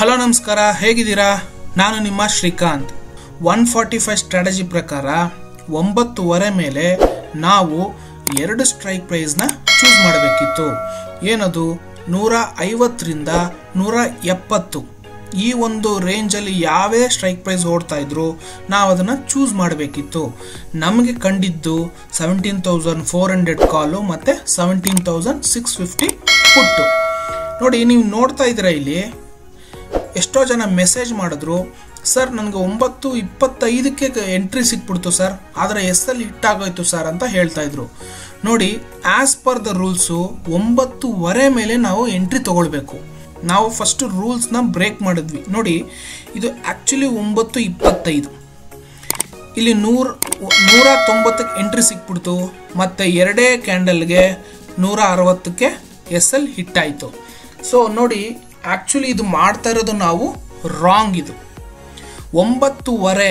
Hello ನಮಸ್ಕಾರ, ಹೇಗಿದ್ದೀರಾ? ನಾನು ನಿಮ್ಮ ಶ್ರೀಕಾಂತ್. 145 ಸ್ಟ್ರಾಟಜಿ ಪ್ರಕಾರ 9:30 ಮೇಲೆ ನಾವು 2 ಸ್ಟ್ರೈಕ್ ಪ್ರೈಸ್ನ ಚೂಸ್ ಮಾಡಬೇಕಿತ್ತು. ಏನದು? 150 ರಿಂದ 170 ಈ ಒಂದು ರೇಂಜಲ್ಲಿ ಯಾವೇ ಸ್ಟ್ರೈಕ್ ಪ್ರೈಸ್ ಓಡ್ತಾ ಇದ್ರು ನಾವು ಅದನ್ನು ಚೂಸ್ ಮಾಡಬೇಕಿತ್ತು. ನಮಗೆ ಕಂಡಿದ್ದು 17,400 ಕಾಲು ಮತ್ತು 17,650 ಪುಟ್ಟು. ನೋಡಿ, ನೀವು ನೋಡ್ತಾ ಇದ್ದೀರಾ, ಇಲ್ಲಿ ಎಷ್ಟೋ ಜನ ಮೆಸೇಜ್ ಮಾಡಿದ್ರು, ಸರ್ ನನಗೆ 9:25ಕ್ಕೆ ಎಂಟ್ರಿ ಸಿಕ್ಬಿಡ್ತು ಸರ್, ಆದರೆ ಎಲ್ಲಿ ಹಿಟ್ ಆಗೋಯ್ತು ಸರ್ ಅಂತ ಹೇಳ್ತಾ ಇದ್ರು. ನೋಡಿ, ಆಸ್ ಪರ್ ದ ರೂಲ್ಸು 9:30 ಮೇಲೆ ನಾವು ಎಂಟ್ರಿ ತಗೊಳ್ಬೇಕು. ನಾವು ಫಸ್ಟ್ ರೂಲ್ಸ್ನ ಬ್ರೇಕ್ ಮಾಡಿದ್ವಿ. ನೋಡಿ, ಇದು ಆ್ಯಕ್ಚುಲಿ 9:25, ಇಲ್ಲಿ 190ಕ್ಕೆ ಎಂಟ್ರಿ ಸಿಕ್ಬಿಡ್ತು, ಮತ್ತು ಎರಡೇ ಕ್ಯಾಂಡಲ್ಗೆ 160ಕ್ಕೆ ಹಿಟ್ ಆಯಿತು. ಸೊ ನೋಡಿ, ಆ್ಯಕ್ಚುಲಿ ಇದು ಮಾಡ್ತಾ ಇರೋದು ನಾವು ರಾಂಗ್. ಇದು 9:30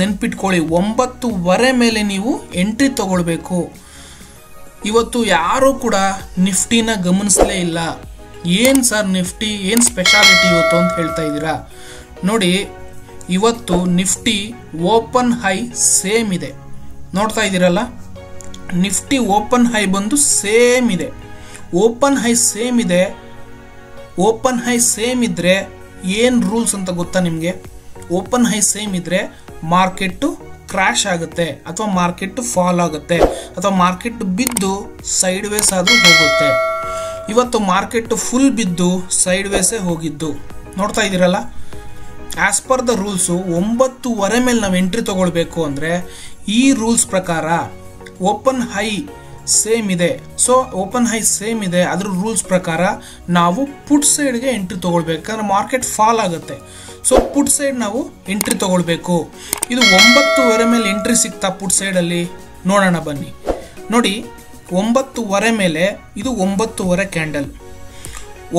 ನೆನ್ಪಿಟ್ಕೊಳ್ಳಿ, 9:30 ಮೇಲೆ ನೀವು ಎಂಟ್ರಿ ತಗೊಳ್ಬೇಕು. ಇವತ್ತು ಯಾರೂ ಕೂಡ ನಿಫ್ಟಿನ ಗಮನಿಸಲೇ ಇಲ್ಲ. ಏನು ಸರ್ ನಿಫ್ಟಿ ಏನು ಸ್ಪೆಷಾಲಿಟಿ ಇವತ್ತು ಅಂತ ಹೇಳ್ತಾ ಇದ್ದೀರಾ? ನೋಡಿ, ಇವತ್ತು ನಿಫ್ಟಿ ಓಪನ್ ಹೈ ಸೇಮ್ ಇದೆ, ನೋಡ್ತಾ ಇದ್ದೀರಲ್ಲ. ನಿಫ್ಟಿ ಓಪನ್ ಹೈ ಬಂದು ಸೇಮ್ ಇದೆ. ಓಪನ್ ಹೈ ಸೇಮ್ ಇದೆ. ಓಪನ್ ಹೈ ಸೇಮ್ ಇದ್ರೆ ಏನು ರೂಲ್ಸ್ ಅಂತ ಗೊತ್ತಾ ನಿಮಗೆ? ಓಪನ್ ಹೈ ಸೇಮ್ ಇದ್ರೆ ಮಾರ್ಕೆಟ್ ಕ್ರ್ಯಾಶ್ ಆಗುತ್ತೆ, ಅಥವಾ ಮಾರ್ಕೆಟ್ ಫಾಲ್ ಆಗುತ್ತೆ, ಅಥವಾ ಮಾರ್ಕೆಟ್ ಬಿದ್ದು ಸೈಡ್ ವೇಸ್ ಆದರೂ ಹೋಗುತ್ತೆ. ಇವತ್ತು ಮಾರ್ಕೆಟ್ ಫುಲ್ ಬಿದ್ದು ಸೈಡ್ ವೇಸೇ ಹೋಗಿದ್ದು, ನೋಡ್ತಾ ಇದ್ದೀರಲ್ಲ. ಆಸ್ ಪರ್ ದ ರೂಲ್ಸು 9:30 ಮೇಲೆ ನಾವು ಎಂಟ್ರಿ ತಗೊಳ್ಬೇಕು ಅಂದರೆ ಈ ರೂಲ್ಸ್ ಪ್ರಕಾರ ಓಪನ್ ಹೈ ಸೇಮ್ ಇದೆ. ಸೊ ಓಪನ್ ಹೈ ಸೇಮ್ ಇದೆ, ಅದ್ರ ರೂಲ್ಸ್ ಪ್ರಕಾರ ನಾವು ಪುಟ್ ಸೈಡ್ಗೆ ಎಂಟ್ರಿ ತಗೊಳ್ಬೇಕು, ಯಾಕಂದ್ರೆ ಮಾರ್ಕೆಟ್ ಫಾಲ್ ಆಗುತ್ತೆ. ಸೊ ಪುಟ್ ಸೈಡ್ ನಾವು ಎಂಟ್ರಿ ತಗೊಳ್ಬೇಕು. ಇದು 9:30 ಮೇಲೆ ಎಂಟ್ರಿ ಸಿಗ್ತಾ ಪುಟ್ ಸೈಡಲ್ಲಿ? ನೋಡೋಣ ಬನ್ನಿ. ನೋಡಿ, 9:30 ಮೇಲೆ ಇದು 9:30 ಕ್ಯಾಂಡಲ್.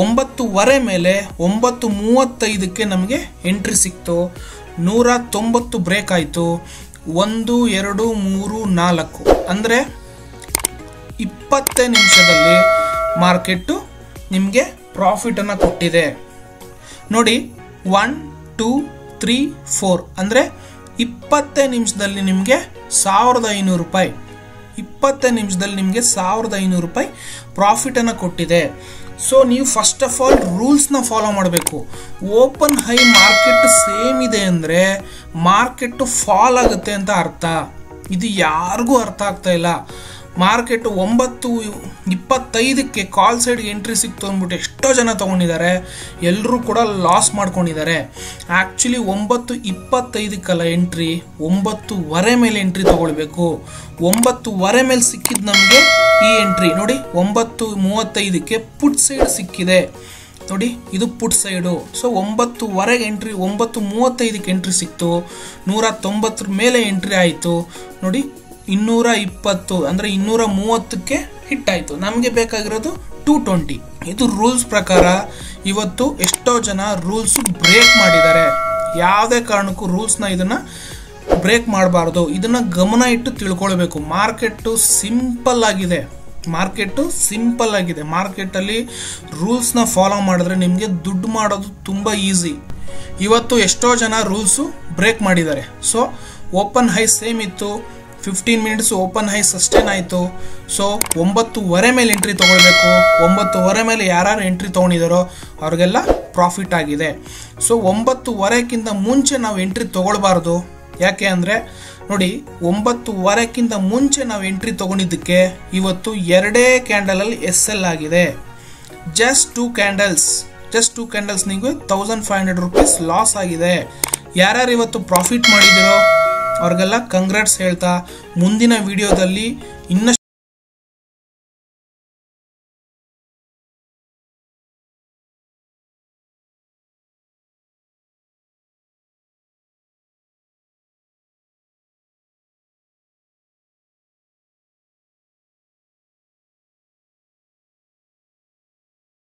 9:30 ಮೇಲೆ 9:35ಕ್ಕೆ ನಮಗೆ ಎಂಟ್ರಿ ಸಿಕ್ತು. 190 ಬ್ರೇಕ್ ಆಯಿತು. 1, 2, 3, 4 ಅಂದರೆ 20 ನಿಮಿಷದಲ್ಲಿ ಮಾರ್ಕೆಟ್ಟು ನಿಮಗೆ ಪ್ರಾಫಿಟನ್ನು ಕೊಟ್ಟಿದೆ. ನೋಡಿ, 1, 2, 3, 4 ಅಂದರೆ 20 ನಿಮಿಷದಲ್ಲಿ ನಿಮಗೆ 1,500 ರೂಪಾಯಿ, 20 ನಿಮಿಷದಲ್ಲಿ ನಿಮಗೆ 1,500 ರೂಪಾಯಿ ಪ್ರಾಫಿಟನ್ನು ಕೊಟ್ಟಿದೆ. ಸೊ ನೀವು ಫಸ್ಟ್ ಆಫ್ ಆಲ್ ರೂಲ್ಸ್ನ ಫಾಲೋ ಮಾಡಬೇಕು. ಓಪನ್ ಹೈ ಮಾರ್ಕೆಟ್ ಸೇಮ್ ಇದೆ ಅಂದರೆ ಮಾರ್ಕೆಟ್ ಫಾಲ್ ಆಗುತ್ತೆ ಅಂತ ಅರ್ಥ. ಇದು ಯಾರಿಗೂ ಅರ್ಥ ಆಗ್ತಾ ಇಲ್ಲ. ಮಾರ್ಕೆಟ್ 9:25ಕ್ಕೆ ಕಾಲ್ ಸೈಡ್ಗೆ ಎಂಟ್ರಿ ಸಿಕ್ತು ಅಂದ್ಬಿಟ್ಟು ಎಷ್ಟೋ ಜನ ತೊಗೊಂಡಿದ್ದಾರೆ, ಎಲ್ಲರೂ ಕೂಡ ಲಾಸ್ ಮಾಡ್ಕೊಂಡಿದ್ದಾರೆ. ಆ್ಯಕ್ಚುಲಿ 9:25ಕ್ಕಲ್ಲ ಎಂಟ್ರಿ, 9:30 ಮೇಲೆ ಎಂಟ್ರಿ ತೊಗೊಳ್ಬೇಕು. 9:30 ಮೇಲೆ ಸಿಕ್ಕಿದ್ದು ನಮಗೆ ಈ ಎಂಟ್ರಿ. ನೋಡಿ, 9:35ಕ್ಕೆ ಪುಟ್ ಸೈಡ್ ಸಿಕ್ಕಿದೆ. ನೋಡಿ, ಇದು ಪುಟ್ ಸೈಡು. ಸೊ 9:30ಗೆ ಎಂಟ್ರಿ, 9:35ಕ್ಕೆ ಎಂಟ್ರಿ ಸಿಕ್ತು, 190 ಮೇಲೆ ಎಂಟ್ರಿ ಆಯಿತು. ನೋಡಿ, 220 ಅಂದರೆ 230ಕ್ಕೆ ಹಿಟ್ ಆಯಿತು. ನಮಗೆ ಬೇಕಾಗಿರೋದು 220. ಇದು ರೂಲ್ಸ್ ಪ್ರಕಾರ. ಇವತ್ತು ಎಷ್ಟೋ ಜನ ರೂಲ್ಸ್ ಬ್ರೇಕ್ ಮಾಡಿದ್ದಾರೆ. ಯಾವುದೇ ಕಾರಣಕ್ಕೂ ರೂಲ್ಸ್ನ ಇದನ್ನು ಬ್ರೇಕ್ ಮಾಡಬಾರ್ದು. ಇದನ್ನು ಗಮನ ಇಟ್ಟು ತಿಳ್ಕೊಳ್ಬೇಕು. ಮಾರ್ಕೆಟು ಸಿಂಪಲ್ ಆಗಿದೆ. ಮಾರ್ಕೆಟಲ್ಲಿ ರೂಲ್ಸ್ನ ಫಾಲೋ ಮಾಡಿದ್ರೆ ನಿಮಗೆ ದುಡ್ಡು ಮಾಡೋದು ತುಂಬ ಈಸಿ. ಇವತ್ತು ಎಷ್ಟೋ ಜನ ರೂಲ್ಸು ಬ್ರೇಕ್ ಮಾಡಿದ್ದಾರೆ. ಸೊ ಓಪನ್ ಹೈ ಸೇಮ್ ಇತ್ತು, 15 ಮಿನಿಟ್ಸ್ ಓಪನ್ ಹೈ ಸಸ್ಟೇನ್ ಆಯಿತು. ಸೊ 9:30 ಮೇಲೆ ಎಂಟ್ರಿ ತೊಗೊಳ್ಬೇಕು. 9:30 ಮೇಲೆ ಯಾರು ಎಂಟ್ರಿ ತೊಗೊಂಡಿದ್ದಾರೋ ಅವ್ರಿಗೆಲ್ಲ ಪ್ರಾಫಿಟ್ ಆಗಿದೆ. ಸೊ 9:30ಕ್ಕಿಂತ ಮುಂಚೆ ನಾವು ಎಂಟ್ರಿ ತೊಗೊಳ್ಬಾರ್ದು. ಯಾಕೆ ಅಂದರೆ ನೋಡಿ, 9:30ಕ್ಕಿಂತ ಮುಂಚೆ ನಾವು ಎಂಟ್ರಿ ತೊಗೊಂಡಿದ್ದಕ್ಕೆ ಇವತ್ತು ಎರಡೇ ಕ್ಯಾಂಡಲಲ್ಲಿ ಆಗಿದೆ. ಜಸ್ಟ್ ಟೂ ಕ್ಯಾಂಡಲ್ಸ್ ನಿಮಗೆ 1,500 ರೂಪೀಸ್ ಲಾಸ್ ಆಗಿದೆ. ಯಾರ್ಯಾರು ಇವತ್ತು ಪ್ರಾಫಿಟ್ ಮಾಡಿದಿರೋ ಅವ್ರಿಗೆಲ್ಲ ಕಂಗ್ರಾಟ್ಸ್ ಹೇಳ್ತಾ ಮುಂದಿನ ವಿಡಿಯೋದಲ್ಲಿ ಇನ್ನಷ್ಟು